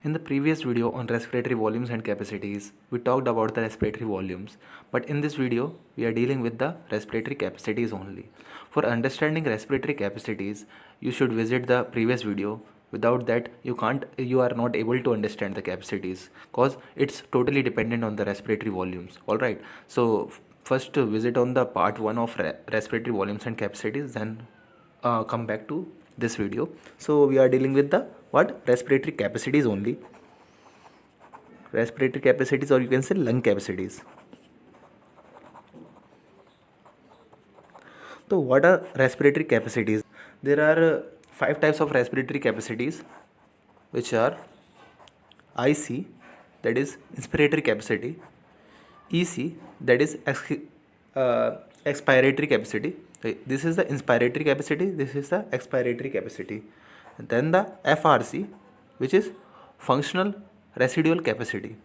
In the previous video on respiratory volumes and capacities, we talked about the respiratory volumes, but in this video, we are dealing with the respiratory capacities only. For understanding respiratory capacities, you should visit the previous video. Without that, you are not able to understand the capacities because it's totally dependent on the respiratory volumes. Alright, so first visit on the part 1 of respiratory volumes and capacities, then come back to this video. So we are dealing with the respiratory capacities only, respiratory capacities, or you can say lung capacities. So what are respiratory capacities? There are 5 types of respiratory capacities, which are IC, that is inspiratory capacity, EC, that is expiratory capacity. This is the inspiratory capacity, this is the expiratory capacity. And then the FRC, which is functional residual capacity.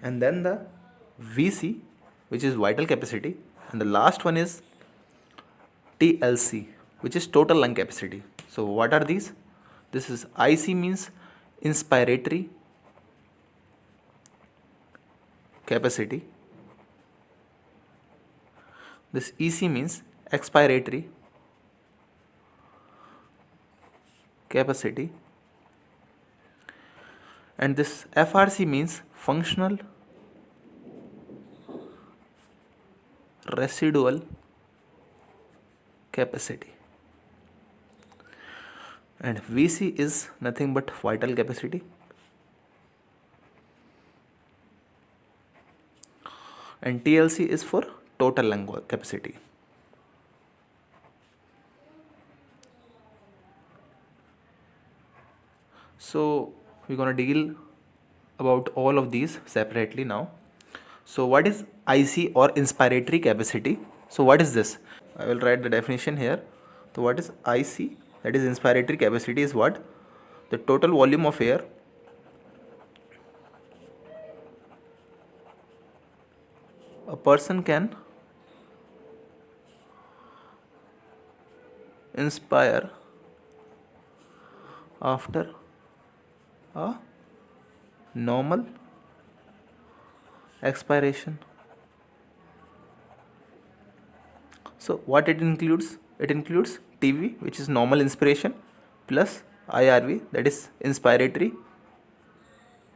And then the VC, which is vital capacity. And the last one is TLC, which is total lung capacity. So what are these? This is IC means inspiratory capacity. This EC means expiratory capacity, and this FRC means functional residual capacity, and VC is nothing but vital capacity, and TLC is for total lung capacity. So we're gonna deal about all of these separately now. So what is IC or inspiratory capacity? So what is this? I will write the definition here. So what is IC, that is inspiratory capacity, is what? The total volume of air a person can inspire after a normal expiration. So what it includes? It includes TV, which is normal inspiration, plus IRV, that is inspiratory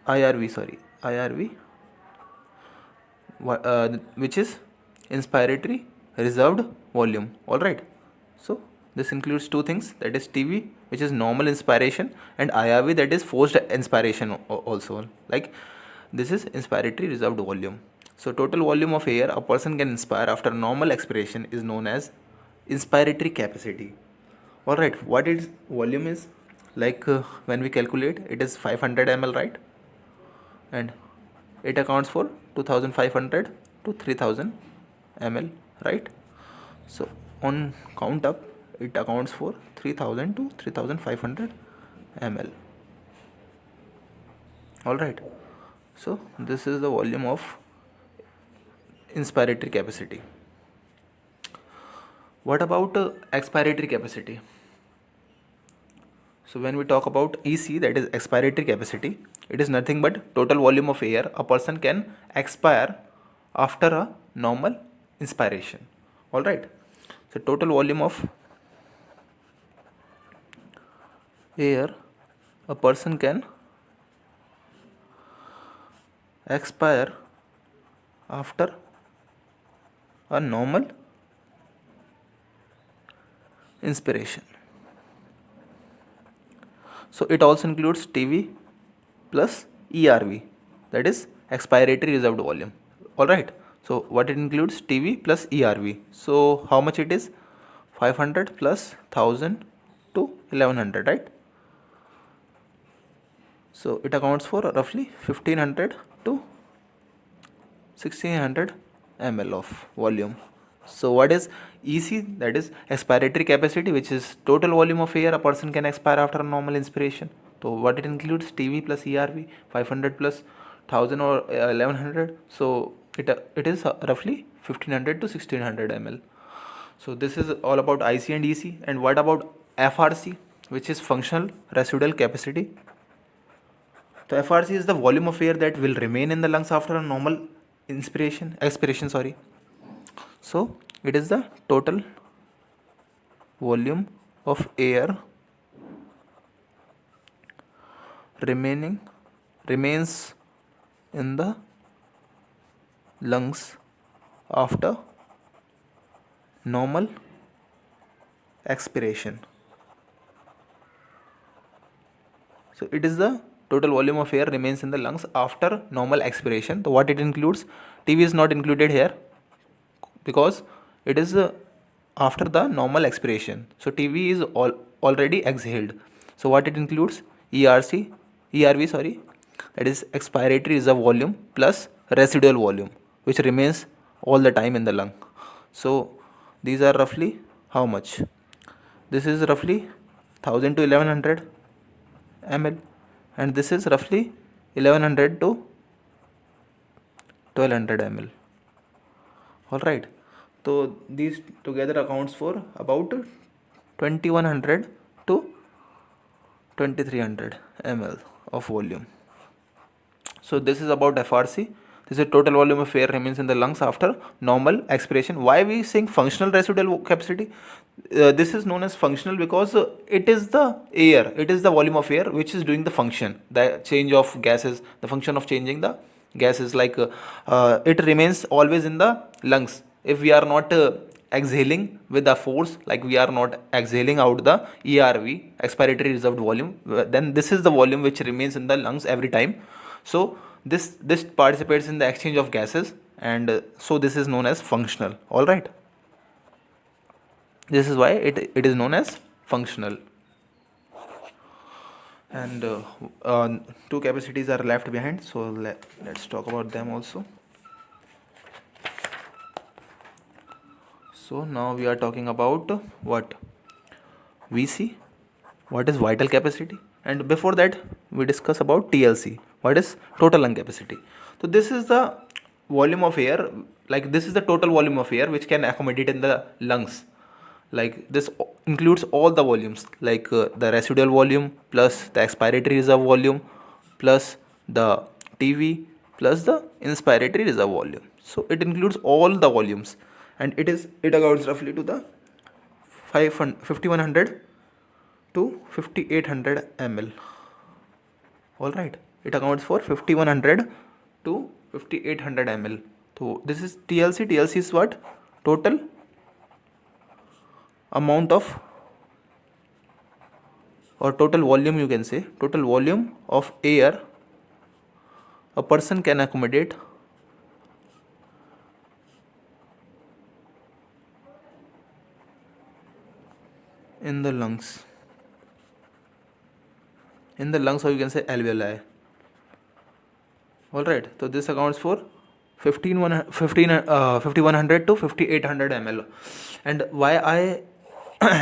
IRV, which is inspiratory reserved volume. Alright, so this includes two things, that is TV, which is normal inspiration, and IRV, that is forced inspiration also. Like this is inspiratory reserved volume. So total volume of air a person can inspire after normal expiration is known as inspiratory capacity. Alright, what its volume is? Like when we calculate, it is 500 ml, right? And it accounts for 2500 to 3000 ml, right? So on count up, it accounts for 3000 to 3500 ml. Alright, so this is the volume of inspiratory capacity. What about expiratory capacity? So when we talk about EC, that is expiratory capacity, it is nothing but total volume of air a person can expire after a normal inspiration. Alright, so total volume of air a person can expire after a normal inspiration. So it also includes TV plus ERV, that is expiratory reserved volume. Alright, so what it includes? TV plus ERV. So how much it is? 500 plus 1000 to 1100, right? So it accounts for roughly 1500 to 1600 ml of volume. So what is EC? That is expiratory capacity, which is total volume of air a person can expire after a normal inspiration. So what it includes? TV plus ERV, 500 plus 1000 or 1100. So it is roughly 1500 to 1600 ml. So this is all about IC and EC. And what about FRC, which is functional residual capacity? So FRC is the volume of air that will remain in the lungs after a normal expiration, sorry. So it is the total volume of air remains in the lungs after normal expiration. So it is the total volume of air remains in the lungs after normal expiration. So what it includes, TV is not included here because it is after the normal expiration. So TV is already exhaled. So what it includes, ERV, sorry, that is expiratory reserve volume plus residual volume, which remains all the time in the lung. So these are roughly how much? This is roughly 1000 to 1100 ml, and this is roughly 1100 to 1200 ml. All right. So these together accounts for about 2100 to 2300 ml of volume. So this is about FRC. This is total volume of air remains in the lungs after normal expiration. Why we saying functional residual capacity? This is known as functional because it is the air, it is the volume of air which is doing the function, the change of gases, the function of changing the gases, like it remains always in the lungs. If we are not exhaling with the force, like we are not exhaling out the ERV, expiratory reserved volume, then this is the volume which remains in the lungs every time. So this participates in the exchange of gases, and so this is known as functional. All right, this is why it is known as functional. And two capacities are left behind, so let's talk about them also. So now we are talking about what? VC, what is vital capacity, and before that we discuss about TLC, what is total lung capacity. So this is the volume of air, like this is the total volume of air which can accommodate in the lungs. Like this includes all the volumes, like the residual volume plus the expiratory reserve volume plus the TV plus the inspiratory reserve volume. So it includes all the volumes, and it accounts roughly to the 5100 to 5800 ml. All right, it accounts for 5100 to 5800 ml. So this is TLC. TLC is what? Total amount of, or total volume, you can say, total volume of air a person can accommodate in the lungs. In the lungs, or you can say alveoli. All right, so this accounts for 5100 to 5800 ml. And why I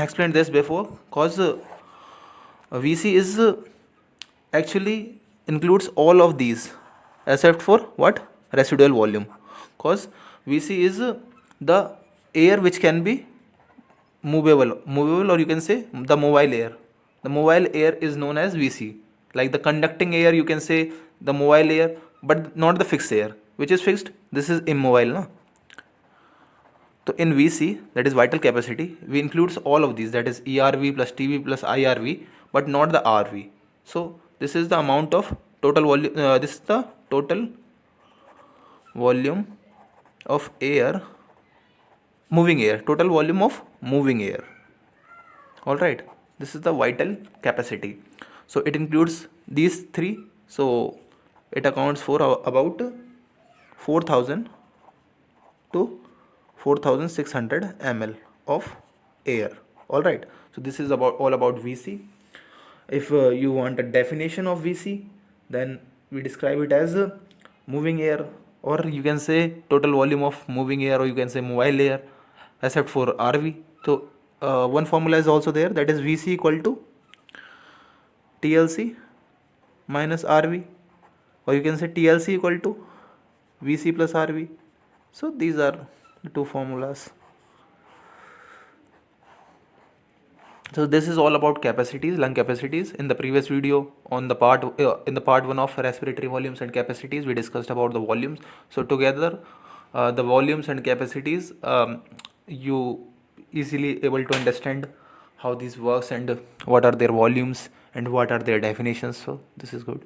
explained this before, cause VC is actually includes all of these except for what? Residual volume. Cause VC is the air which can be movable, or you can say the mobile air. The mobile air is known as VC. Like the conducting air, you can say the mobile air, but not the fixed air. Which is fixed? This is immobile, no? So in VC, that is vital capacity, we includes all of these, that is ERV plus TV plus IRV, but not the RV. So this is the amount of total volume. This is the total volume of air, moving air, total volume of moving air. All right, this is the vital capacity. So it includes these three. So it accounts for about 4000 to 4600 ml of air. All right, so this is all about VC. If you want a definition of VC, then we describe it as moving air, or you can say total volume of moving air, or you can say mobile air, except for RV. So one formula is also there, that is VC equal to TLC minus RV, or you can say TLC equal to VC plus RV. So these are the two formulas. So this is all about capacities, lung capacities. In the previous video on the in the part 1 of respiratory volumes and capacities, we discussed about the volumes. So together, the volumes and capacities, you easily able to understand how this works and what are their volumes and what are their definitions. So this is good.